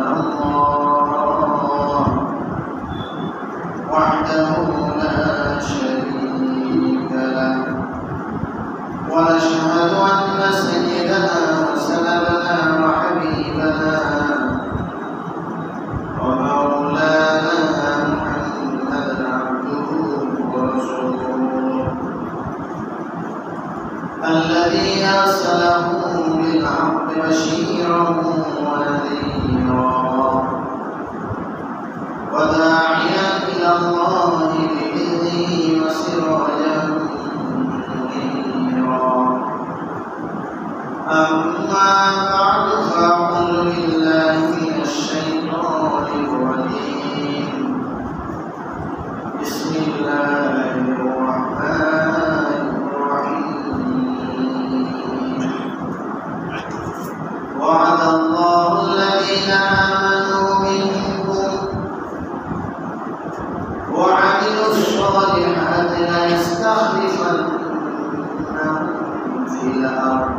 إلا الله وحده لا شريك له ونشهد أن سيدنا وسندنا وحبيبنا ومولانا محمدا عبده ورسوله الذي أرسله بالحق بشيرا ونذيرا وداعيا إلى الله بإذنه وسراجا منيرا أما بعد فأعوذ بالله من الشيطان الرجيم بسم الله الرحمن الرحيم وعد الله الذين آمنوا منكم وعملوا الصالحات ليستخلفنهم في الأرض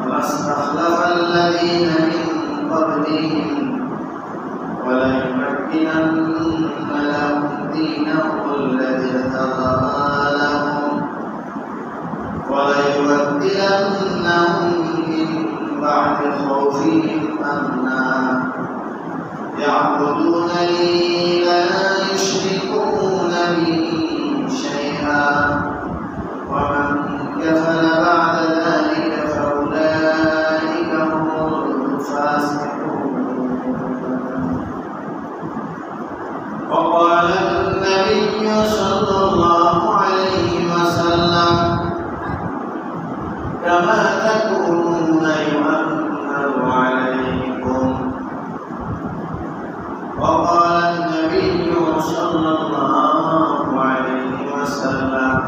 كما استخلف الذين من قبلهم وليمكنن لهم دينهم الذي ارتضى لهم وليبدلنهم من بعد خوفهم أمنا يعبدونني لا يشركون بي شيئا ومن كفر بعد ذلك فأولئك هم الفاسقون. وقال النبي صلى الله عليه وسلم كما تكونون يؤمن عليكم. وقال النبي صلى الله عليه وسلم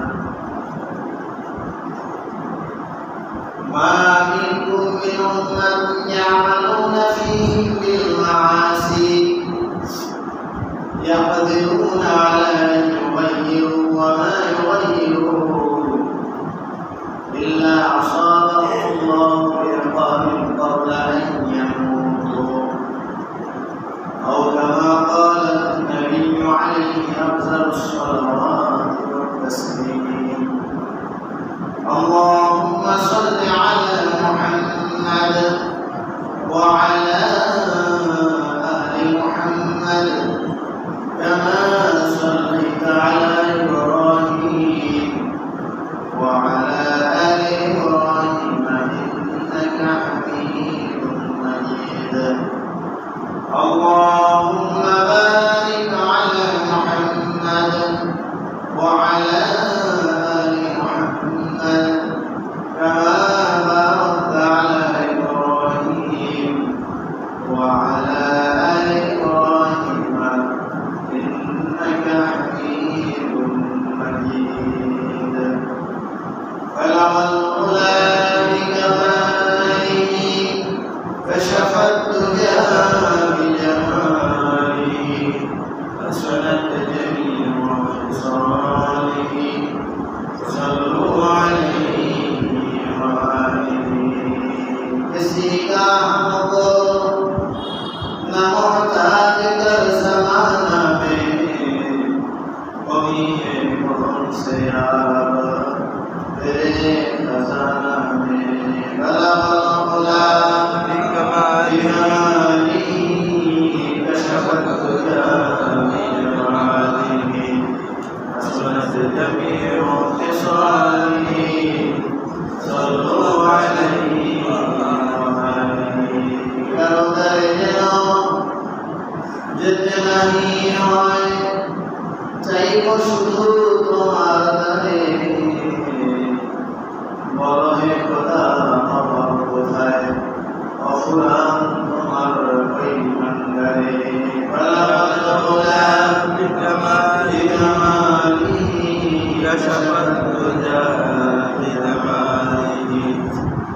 ما منكم من أمة يعملون فيهم بالمعاصي يقدرون على أن يغيروا وما يغيرون إلا أصابهم الله بعقاب قبل أن يموتوا أو كما قال النبي عليه أفضل الصلوات والتسليم. اللهم صل على محمد وعلى آل محمد كما صليت على إبراهيم وعلى آل إبراهيم إنك حميد مجيد. اللهم بارك على محمد وعلى آل محمد كما باركت على إبراهيم وعلى آل إبراهيم إنك حميد مجيد. بلغ العلا بكماله كشف الدجى بجماله حسنت جميع خصاله صلوا عليه وآله. किसी का हमको न मोहताज कर ज़माना में कोई है कौन से यार तेरे खजाना में बलग़ العلا بكماله كشف الدجى بجماله حسنت جميع خصاله صلوا عليه وآله. کرو درجنو जितना ही হয় চাইব শুধু তোমার দ্বারে বলো হে খোদা আমার কোথায় অফুরান তোমার ওই ভান্ডারে বলগল العلا بكماله كشف الدجى بجماله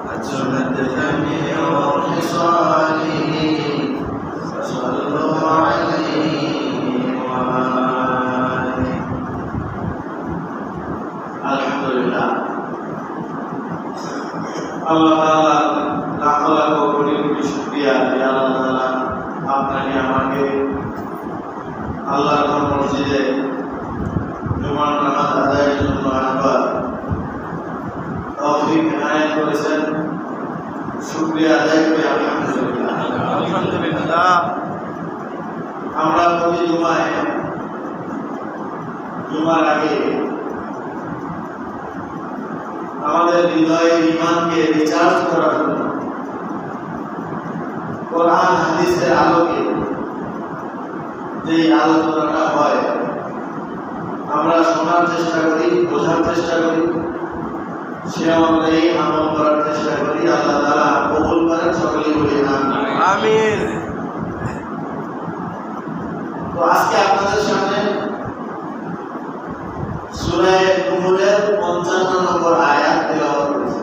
حسنت جميع خصاله صلوا عليه وآله. আলহামদুলিল্লাহ আল্লাহ তাআলা লাখ লাখ কোটি কোটি শুকরিয়া যে আল্লাহ তাআলা আপনাকে আমাকে আল্লাহর মসজিদে জুমার নামাজ আদায়ের জন্য আনবার তৌফিক এনায়েত করেছেন। শুকরিয়া আদায় করি আলহামদুলিল্লাহ। আলহামদুলিল্লাহ। আমরা প্রতি জুমার আগে আমাদের হৃদয়ের ঈমানকে রিচার্জ করার জন্য কোরআন হাদিসের আলোকে যে আলোচনাটা হয় আমরা শোনার চেষ্টা করি, বোঝার চেষ্টা করি, সে অনুযায়ী আমল করার চেষ্টা করি। আল্লাহ তাআলা কবুল করেন, সকলেই বলি আমিন। তো আজকে আপনাদের সামনে সূরা নূরের 55 নম্বর আয়াত তেলাওয়াত করেছি।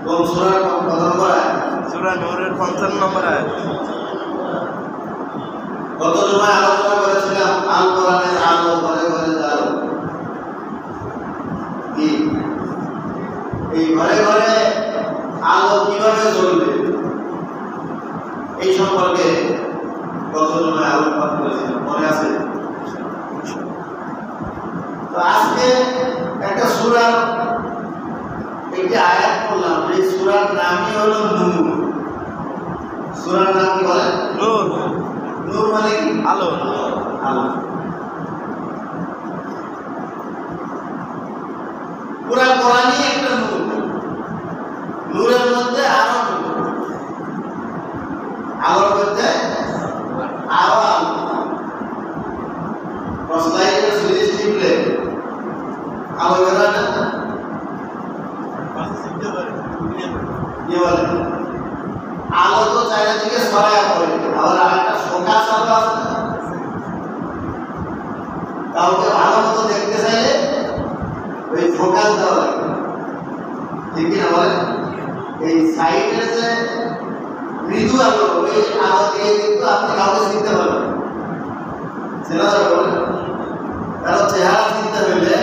কোন সূরার কত নম্বর আয়াত? সূরা নূরের 55 নম্বর আয়াত। গত জুমায় আলোচনা করেছিলাম আল কোরআনের আলো ঘরে ঘরে আলো। কি এই ঘরে ঘরে আলো কিভাবে জ্বলবে এই সম্পর্কে গত জুমায় আলোচনা করেছিলাম, মনে আছে? তো আজকে একটা সূরার একটি আয়াত পড়লাম, এই সূরার নামই হলো নূর। সূরার নাম কি বলে? নূর। নূর মানে কি? আলো। আলো। পুরা কোরআনই একটা নূর। নূরের মধ্যে আরো নূর, আলোর মধ্যে আরো আলো। টর্চলাইটের সুইচ টিপলে আলো বেরোয় না? কি বলে? আলো তো চারিদিকে ছড়ায় পড়ে, আবার আরেকটা ফোকাস আলো আছে না? কাউকে ভালো মতো দেখতে চাইলে ওই ফোকাস দেওয়া লাগে, ঠিক কিনা বলেন? এই সাইডের যে মৃদু আলো, ওই আলো দিয়ে কিন্তু আপনি কাউকে চিনতে পারবেন। চেনা যাবে বলেন? কারণ চেহারা চিনতে হইলে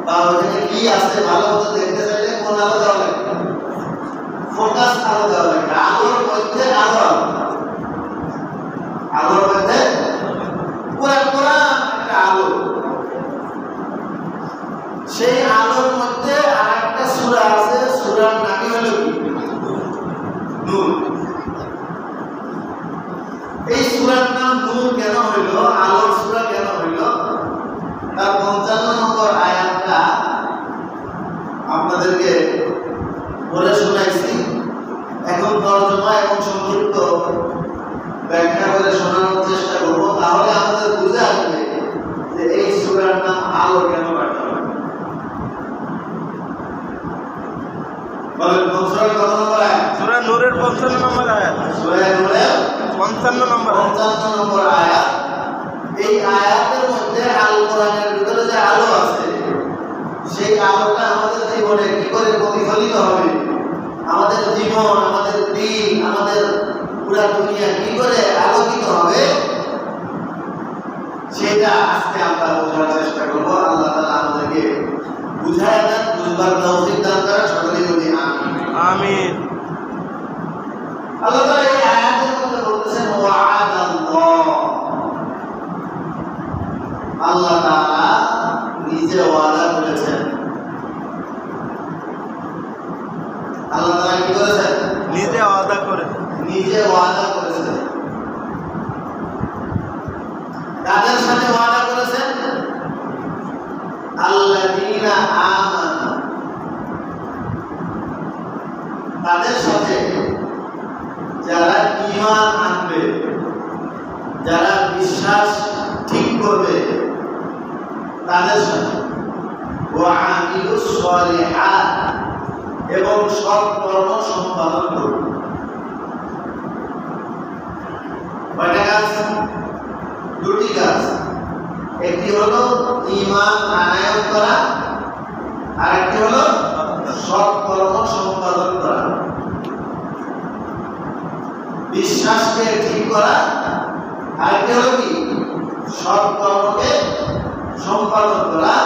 বা ওখানে কি আছে ভালো মতো দেখতে চাইলে কোন আলো দেওয়া লাগে? ফোকাস আলো দেওয়া লাগে। আলোর মধ্যে আলো, আলোর মধ্যে পুরা পুরা একটা আলো। সেই আলোর মধ্যে আর একটা সূরা আছে, সূরার নামই হলো কি? নূর। এই সূরার নাম নূর কেন হইল, আলোর সূরা কেন হইল, তার 55 নম্বর আয়াতটা আপনাদেরকে বলে শোনাইছি। এখন তর্জমা এবং সংক্ষিপ্ত ব্যাখ্যা করে শোনানোর চেষ্টা করব, তাহলে আমাদের বুঝে আসবে যে এই সূরার নাম আলো কেন রাখা হয়। বলেন কোন সূরার কত নম্বর আয়াত? সূরা নূরের 55 নম্বর আয়াত। সূরা নূরের 55 নম্বর আয়াত। 55 নম্বর আয়াত। এই আয়াতের মধ্যে আল কোরআনের ভিতরে যে আলো আছে, সেই আলোটা আমাদের জীবনে কি করে প্রতিফলিত হবে, আমাদের জীবন, আমাদের দিন, আমাদের পুরা দুনিয়া কি করে আলোকিত হবে, সেটা আজকে আমরা বোঝার চেষ্টা করব। আল্লাহ তাআলা আমাদেরকে বুঝায় দেন, বুঝবার তৌফিক দান করেন, সকলেই বলি আমিন। আমিন। আল্লাহ তাআলা এই আয়াতের মধ্যে বলতেছেন ওয়া'আদাল্লাহ, আল্লাহ তাআলা নিজে ওয়াদা করেছেন। আল্লাহ তাআলা কি করেছেন? নিজে ওয়াদা করে, নিজে ওয়াদা করেছেন। কাদের সাথে ওয়াদা করেছেন? আল্লাযীনা আমানু, তাদের সাথে যারা ঈমান আনবে, যারা বিশ্বাস ঠিক করবে, তাদের সাথে ওয়া আমিলুস সলিহাত, এবং সৎ কর্ম সম্পাদন করবে। কয়টা কাজ? দুটি কাজ। একটি হলো ঈমান আনায়ন করা, আর একটি হলো সৎ কর্ম সম্পাদন করা। বিশ্বাসকে ঠিক করা, আর একটি হলো কি? সৎ কর্মকে সম্পাদন করা।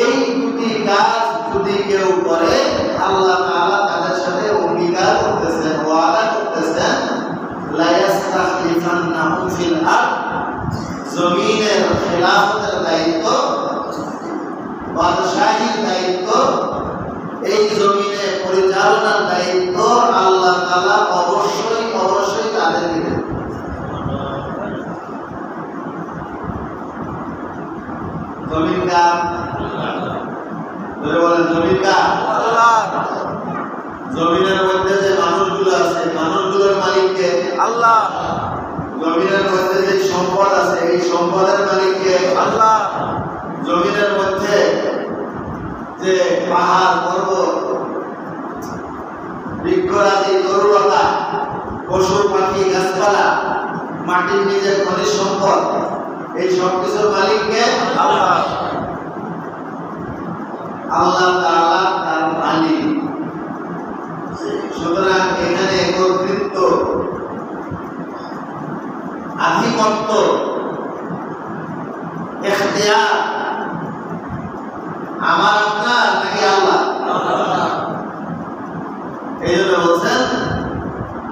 এই দুটি কাজ যদি কেউ করে, আল্লাহ তাআলা তাদের সাথে অঙ্গীকার করতেছেন, ওয়াদা করতেছেন জমিনের খেলাফতের দায়িত্ব, বাদশাহীর দায়িত্ব, এই জমিনে পরিচালনার দায়িত্ব আল্লাহ তাআলা অবশ্যই অবশ্যই তাদের দিবেন। জমিন কার? ধরে বলেন জমিন কার? আল্লাহ। জমিনের মধ্যে যে মানুষগুলো আছে, মানুষগুলোর মালিক কে? আল্লাহ। জমিনের মধ্যে যে সম্পদ আছে, এই সম্পদের মালিক কে? আল্লাহ। জমিনের মধ্যে যে পাহাড় পর্বত, বৃক্ষরাজি, তরুলতা, পশু পাখি, গাছপালা, মাটির নিচের খনিজ সম্পদ, এই সব কিছুর মালিক কে? আল্লাহ। আল্লাহ তাআলা তার মালিক। সুতরাং এখানে কর্তৃত্ব, আধিপত্য, ইখতিয়ার আমার আপনার নাকি আল্লাহ? এই জন্য বলছেন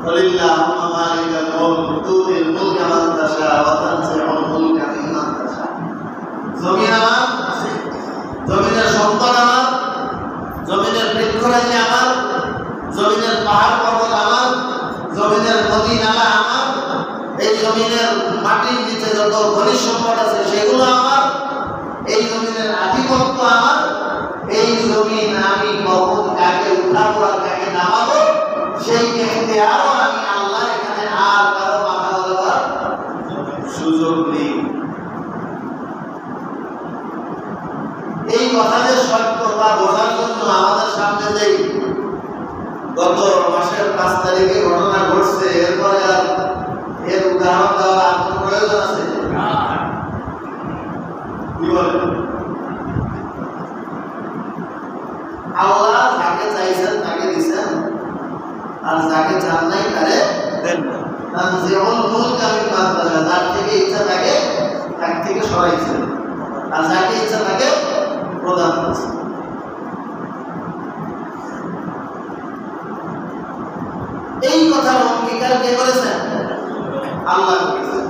ওয়ালিল্লাহুম্মা মালিকাল মুলক তুতিল মুলকা মান তাশা ওয়া তানজিউল মুলকা মিম্মান তাশা। জমিন আমার, জমিনের সম্পদ আমার, জমিনের বৃক্ষরাজি আমার, জমিনের পাহাড় পর্বত আমার, জমিনের নদী নালা আমার, এই জমিনের মাটির নিচে যত খনিজ সম্পদ আছে সেগুলো আমার, এই জমিনের আধিপত্য আমার। এই জমিন আমি কখন কাকে উঠাবো আর কাকে নামাবো সেই ইখতিয়ারও আমি আল্লাহ। এখানে আর কারো মাথা দেওয়ার সুযোগ নেই। এই কথা যে সত্য তা বোঝার জন্য আমাদের সামনে যে গত মাসের 5 তারিখে ঘটনা ঘটছে, এরপরে আর এর উদাহরণ দেওয়ার আর কোনো প্রয়োজন আছে? কি বলেন? আল্লাহ যাকে চাইছেন তাকে দিচ্ছেন, আর যাকে চান নাই তারে দেন না। তানজিউল মুলকা মিম্মান তাশা। যার থেকে ইচ্ছা তাকে তার থেকে সরাইছেন, আর যাকে ইচ্ছা তাকে প্রদান করছেন। এই কথার অঙ্গীকার কে করেছেন? আল্লাহ করেছেন।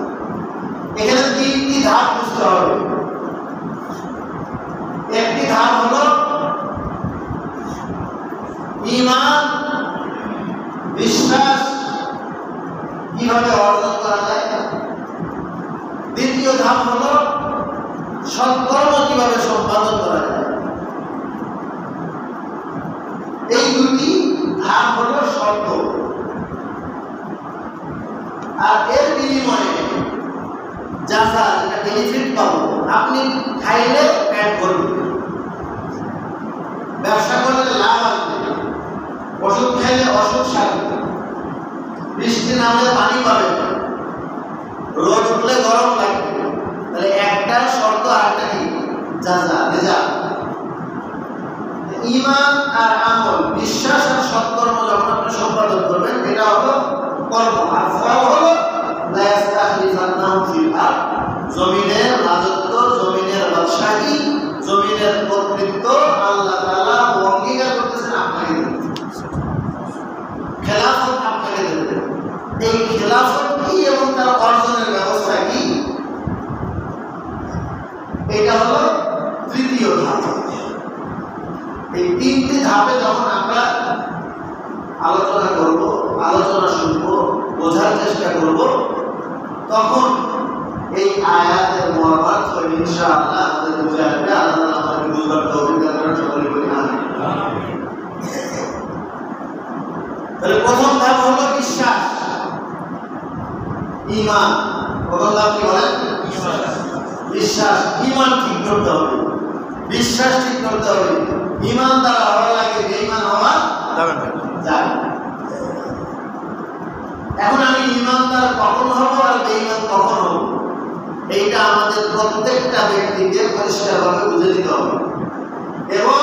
এখানে 3টি ধাপ বুঝতে হবে। একটি ধাপ হলো ঈমান, বিশ্বাস কিভাবে অর্জন করা যায়। দ্বিতীয় ধাপ হলো সৎকর্ম কিভাবে সম্পাদন করা যায়। এই দুটি ধাপ হলো শর্ত, আর এর বিনিময়ে যাজা, যেটা বেনিফিট পাবো, আপনি খাইলে পেট ভরবে, ব্যবসা করলে লাভ আসবে, ওষুধ খাইলে অসুখ সারবে, বৃষ্টি নামলে পানি পাবে, রোদ উঠলে গরম লাগবে। তাহলে একটা শর্ত, আরেকটা কি? যাজা, রেজাল্ট। ঈমান আর আমল, বিশ্বাস আর সৎকর্ম যখন আপনি সম্পাদন করবেন, এটা হলো কর্ম, আর ফল হলো লা ইস্তাখলিফান্নাহুম ফিল আরদ। জমিনের রাজত্ব, জমিনের বাদশাহী, জমিনের কর্তৃত্ব আল্লাহ তাআলা অঙ্গীকার করতেছেন আপনাকে দেবেন, খেলাফত আপনাকে দেবেন। এই খেলাফত কি এবং তার অর্জনের ব্যবস্থা কি, এটা হলো তৃতীয় ধাপ। এই 3টি ধাপে যখন আমরা আলোচনা করব, আলোচনা শুনবো, বোঝার চেষ্টা করব, তখন এই আয়াতের মর্মার্থ ইনশাআল্লাহ আমাদের বুঝে আসবে। আল্লাহ আমাদের বুঝবার তৌফিক দান করেন, সকলে বলি আমিন। তাহলে প্রথম ধাপ হলো বিশ্বাস, ঈমান। প্রথম ধাপ কি বলেন? বিশ্বাস। ঈমান ঠিক করতে হবে, বিশ্বাস ঠিক করতে হবে। ঈমান দ্বারা হওয়া লাগে, বেঈমান হওয়া যাবে না। যায়। এখন আমি ঈমানদার কখন হব আর বেঈমান কখন হব, এইটা আমাদের প্রত্যেকটা ব্যক্তিকে পরিষ্কারভাবে বুঝে নিতে হবে এবং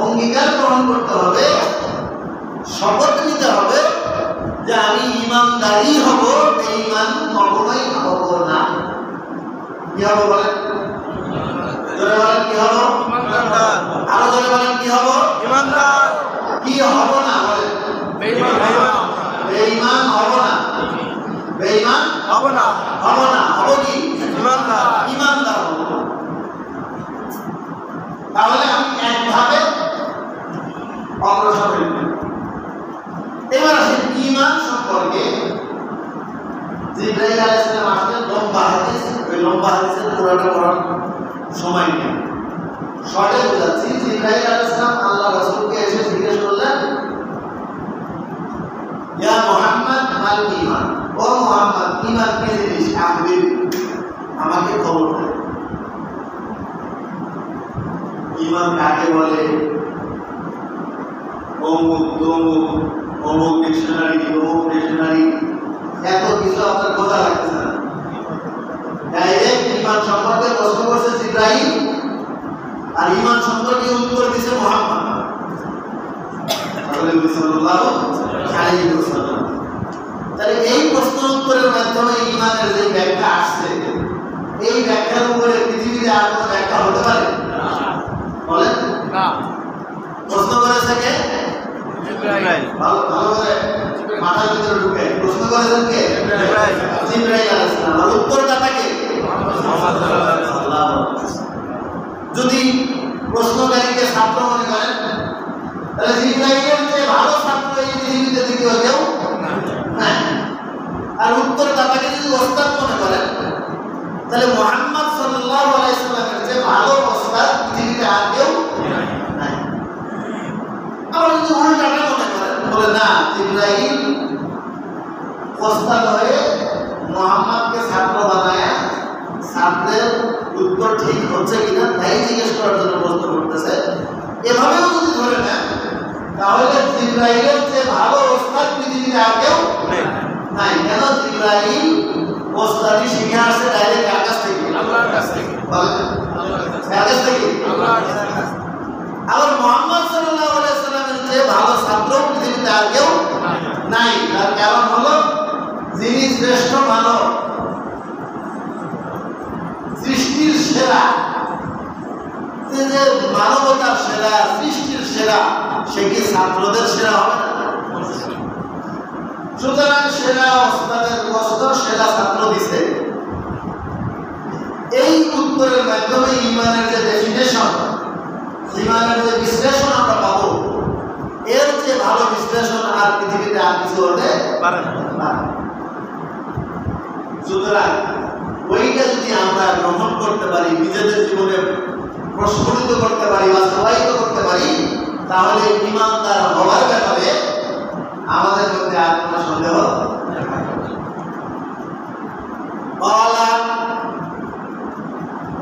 অঙ্গীকার গ্রহণ করতে হবে, শপথ নিতে হবে যে আমি ঈমানদারই হব, বেঈমান কখনোই হব না। কি হব বলেন? জোরে বলেন কি হব? ইমানদার। আরো জোরে বলেন কি হব? ইমানদার। কি হব না বলেন? বেঈমান। বেঈমান হব না, বেঈমান হব না। হব না। হব কি? ইমানদার হব। তাহলে আমি একভাবে অগ্রসর হইব। এবার আসেন ঈমান সম্পর্কে। জিবরাইল আলাইহিস সালাম আসলেন, লম্বা হাদিস, ওই লম্বা হাদিসের পুরোটা পড়ার সময় নেই, শর্টে বোঝাচ্ছি। জিবরাইল আলাইহিস সালাম আল্লাহ রাসূলকে এসে জিজ্ঞেস করলেন, ইয়া মুহাম্মদ মাল ঈমান, ও মুহাম্মদ ঈমান কি জিনিস, আখবির, আমাকে খবর দেন। ঈমান কাকে বলে, অমুক তমুক, অমুক ডিকশনারি এত কিছু আপনার কথা লাগতেছে না। ডাইরেক্ট ঈমান সম্পর্কে প্রশ্ন করছে জিবরাইল, আর ঈমান সম্পর্কে উত্তর দিয়েছে মুহাম্মদ সাল্লাল্লাহু আলাইহি ওয়াসাল্লাম। তাহলে এই প্রশ্ন উত্তরের মাধ্যমে ঈমানের যে ব্যাখ্যা আসছে, এই ব্যাখ্যার উপরে পৃথিবীতে আর কোনো ব্যাখ্যা হতে পারে বলেন না? প্রশ্ন করেছে কে? জিবরাইল। ভালো করে মাথার ভিতরে ঢুকে প্রশ্ন করেছেন কে? জিবরাইল আলাইহিস সালাম। আর উত্তরদাতা কে? মুহাম্মদ সাল্লাল্লাহু আলাইহি ওয়াসাল্লাম। যদি প্রশ্নকারীকে ছাত্র মনে করেন, তাহলে জিবরাইলের চেয়ে ভালো ছাত্র এই পৃথিবীতে দ্বিতীয় কেউ নাই। আর উত্তরদাতাকে যদি ওস্তাদ মনে করেন, তাহলে মুহাম্মদ সাল্লাল্লাহু আলাইহি ওয়াসাল্লামের চেয়ে ভালো ওস্তাদ পৃথিবীতে আর কেউ নাই। আবার যদি উল্টাটা মনে করেন, বলে না, জিবরাইল ওস্তাদ হয়ে মুহাম্মদকে ছাত্র বানায় ছাত্রের উত্তর ঠিক হচ্ছে কিনা তাই জিজ্ঞেস করার জন্য প্রশ্ন করতেছে, এভাবেও যদি ধরে নেন, তাহলে জিবরাইলের চেয়ে ভালো ওস্তাদ পৃথিবীতে আর কেউ নাই। কেন? জিবরাইল ওস্তাদি শিখে আসছে ডাইরেক্ট কার কাছ থেকে? আল্লাহর কাছ থেকে। কার কাছ থেকে? আল্লাহর কাছ থেকে। আবার মুহাম্মদ সাল্লাল্লাহু আলাইহি ওয়াসাল্লামের চেয়ে ভালো ছাত্র পৃথিবীতে আর কেউ নাই। তার কারণ হলো, যিনি শ্রেষ্ঠ মানব, সৃষ্টির সেরা, যে মানবতার সেরা, সৃষ্টির সেরা, সে কি ছাত্রদের সেরা হবে না? সুতরাং সেরা ওস্তাদের কষ্ট সেরা ছাত্র দিছে। এই উত্তরের মাধ্যমে ঈমানের যে ডেফিনেশন, ঈমানের যে বিশ্লেষণ আমরা পাবো, এর চেয়ে ভালো বিশ্লেষণ আর পৃথিবীতে আর কিছু হতে পারে না। সুতরাং ওইটা যদি আমরা গ্রহণ করতে পারি, নিজেদের জীবনে প্রস্ফুটিত করতে পারি, বাস্তবায়িত করতে পারি, তাহলে ঈমানদার হওয়ার ব্যাপারে আমাদের মধ্যে আর কোনো সন্দেহ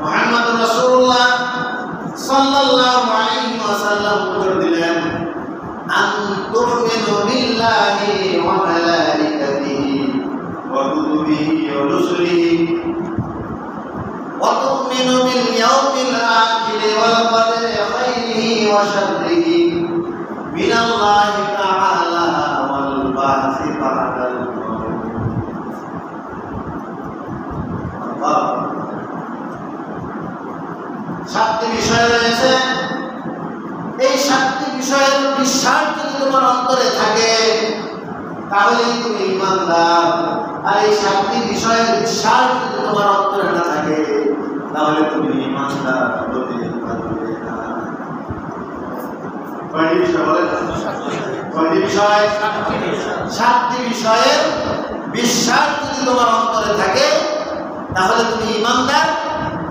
মুহাম্মদুর রাসূলুল্লাহ সাল্লাল্লাহু আলাইহি ওয়াসাল্লাম উত্তর দিলেন, আন তুমিনু বিল্লাহি ওয়া মালাইকাতিহি ওয়া কুতুবিহি ওয়া রুসুলিহি ওয়া তুমিনু বিল ইয়াউমিল আখির ওয়াল কদরি খাইরিহি ওয়া শাররিহি মিনাল্লাহি তাআলা ওয়াল বা'সি বা'দাল মাউত। সাতটি বিষয় রয়েছে। এই সাতটি বিষয়ের বিশ্বাস যদি তোমার অন্তরে থাকে, তাহলে তুমি ঈমানদার। আর এই সাতটি বিষয়ের বিশ্বাস যদি তোমার অন্তরে না থাকে, তাহলে তুমি ঈমানদার হতে পারবে না। কয়টি বিষয় বলেন? কয়টি বিষয়? সাতটি বিষয়ের বিশ্বাস যদি তোমার অন্তরে থাকে, তাহলে তুমি ঈমানদার।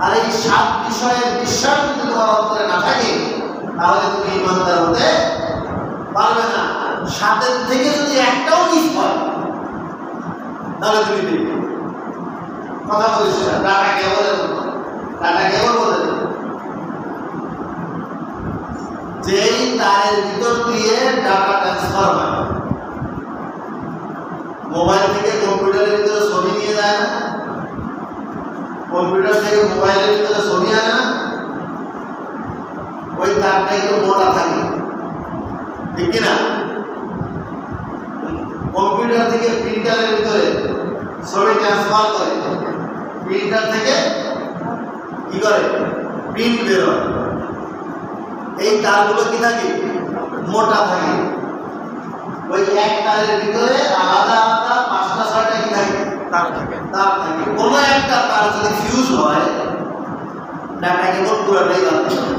আর এই সাত বিষয়ের বিশ্বাস যদি তোমার অন্তরে না থাকে, তাহলে তুমি ঈমানদার হতে পারবে না। সাতের থেকে যদি একটাও মিস হয়, তাহলে তুমি দেখবে কথা বলছি না। টাটা কেবল বলে যেই তারের ভিতর দিয়ে ডাটা ট্রান্সফার হয়, মোবাইল থেকে কম্পিউটারের ভিতরে ছবি নিয়ে যায় না, কম্পিউটার থেকে মোবাইলের ভিতরে ছবি আনে না, ওই তারটা একটু মোটা থাকে, ঠিক কিনা? কম্পিউটার থেকে প্রিন্টারের ভিতরে ছবি ট্রান্সফার করে, প্রিন্টার থেকে কি করে? প্রিন্ট বের হয়। এই তারগুলো কি থাকে? মোটা থাকে। ওই এক তারের ভিতরে আলাদা আলাদা ৫টা ৬টা কি থাকে? তার থাকে। কোনো একটা তার যদি ফিউজ হয়, ডাটা কেবল পুরাটাই বাদ দিতে হবে।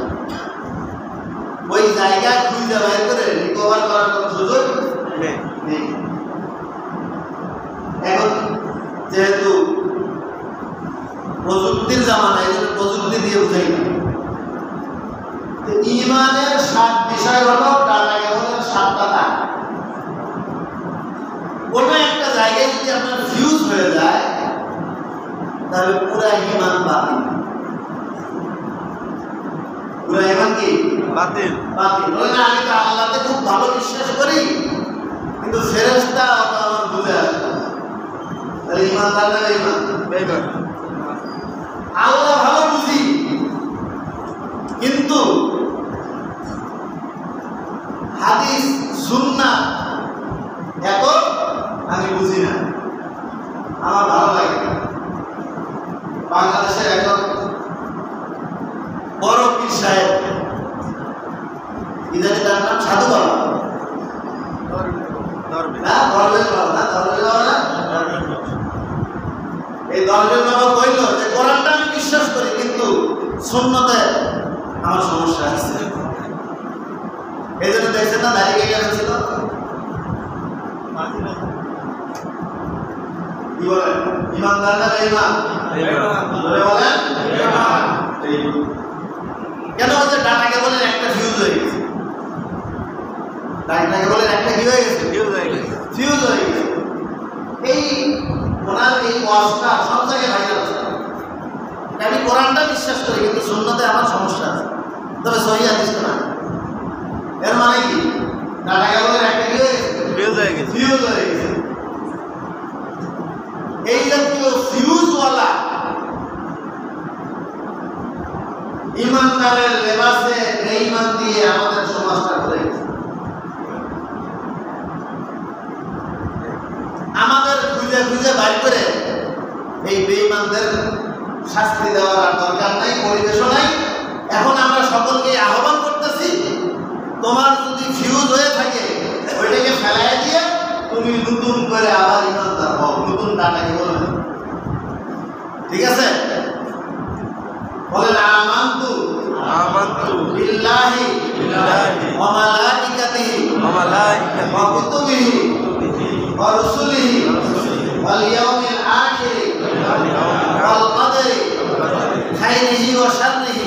ওই জায়গা খুঁজে বাইর করে রিকভার করার কোনো সুযোগ নেই। এখন যেহেতু প্রযুক্তির জামানা, এই জন্য প্রযুক্তি দিয়ে বুঝাই না। ঈমানের 7 বিষয় হলো ডাটা কেবলের 7টা তার। কোনো একটা জায়গায় যদি আপনার ফিউজ হয়ে যায় তাহলে পুরা ঈমান বাতিল। পুরা ঈমান কি বাতিল। বাতিল। বলে না আমি তো আল্লাহতে খুব ভালো বিশ্বাস করি, কিন্তু ফেরেশতা অত আমার বুঝে আসে না। তাহলে ঈমানদার না বেঈমান? বেঈমান। আল্লাহ ভালো বুঝি, কিন্তু হাদিস সুন্নাহ এত আমি বুঝি না, আমার ভালো লাগে না। বাংলাদেশের একজন বড় পীর সাহেব, ইদানি তার নাম সাধু বাবা। হ্যাঁ, দরবেশ বাবা না? দরবেশ বাবা না? এই দরবেশ বাবা কইল যে কোরআনটা আমি বিশ্বাস করি, কিন্তু সুন্নতে আমার সমস্যা আছে। এই জন্য দেখছেন না দাঁড়িয়ে গেছে ছিল। কি বলেন, ঈমানদার না বেঈমান? বলেন কেন? ওই যে ডাটা কেবলের একটা ফিউজ হয়ে গেছে। ডাটা কেবলের একটা কি হয়ে গেছে? ফিউজ হয়ে গেছে। এই ওনার এই ওয়াজটা সব জায়গায় ভাইরাল আছে। আমি কোরআনটা বিশ্বাস করি, কিন্তু সুন্নতে আমার সমস্যা আছে, তবে সহিহ হাদিস তো না। এর মানে কি? ডাটা কেবলের একটা কি হয়ে গেছে? ফিউজ হয়ে গেছে। এই জাতীয় ফিউজওয়ালা ইমানদারের লেবাসে বেঈমান দিয়ে আমাদের সমাজটা ভরে গেছে। আমাদের খুঁজে খুঁজে বাইর করে এই বেঈমানদের শাস্তি দেওয়ার আর দরকার নাই, পরিবেশও নাই। এখন আমরা সকলকে আহ্বান করতেছি, তোমার যদি ফিউজ হয়ে থাকে ওইটাকে ফেলাই দিয়ে তুমি নতুন করে আবার ইমানদার হও, নতুন ডাটাকে বলবে। ঠিক আছে? বলেন আমানতু বিল্লাহি ওয়া মালাইকাতিহি ওয়া কুতুবিহি ওয়া রুসুলিহি ওয়াল ইয়াউমিল আখির ওয়াল কদরি খাইরিহি ওয়া শাররিহি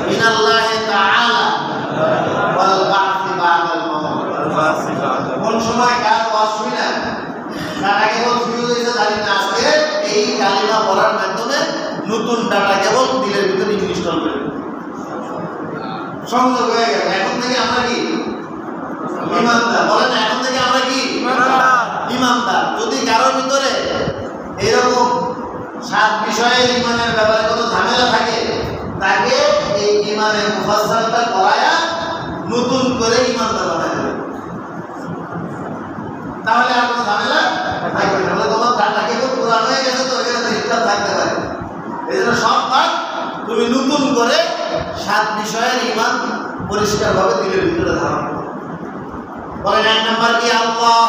মিনাল্লাহি তাআলা ওয়াল বা'থি বা'দাল মাউত। কোন সময় কার ওয়াজ শুনি না, ডাটা কেবল ফিউজ হয়েছে জানি না, আজকে এই কালিমা পড়ার মাধ্যমে নতুন ডাটা কেবল দিলের ভিতরে ইনস্টল করে সংযোগ হয়ে গেল। এখন থেকে আমরা কি ঈমানদার? বলেন এখন থেকে আমরা কি ঈমানদার। যদি কারোর ভিতরে এরকম 7 বিষয়ের ঈমানের ব্যাপারে কোনো ঝামেলা থাকে, তাকে এই ঈমানের মুফাসসালটা করায়া নতুন করে ঈমানদার বানায় দেবে, তাহলে আর কোনো ঝামেলা থাকবে না। তোমার ডাটা কেবল পুরানো হয়ে গেছে, তো এখানে ডিস্টার্ব থাকতে পারে। এই জন্য সব পাঠ তুমি নতুন করে 7 বিষয়ের ঈমান পরিষ্কারভাবে দিলের ভিতরে ধারণ করো। বলেন 1 নাম্বার কি? আল্লাহ।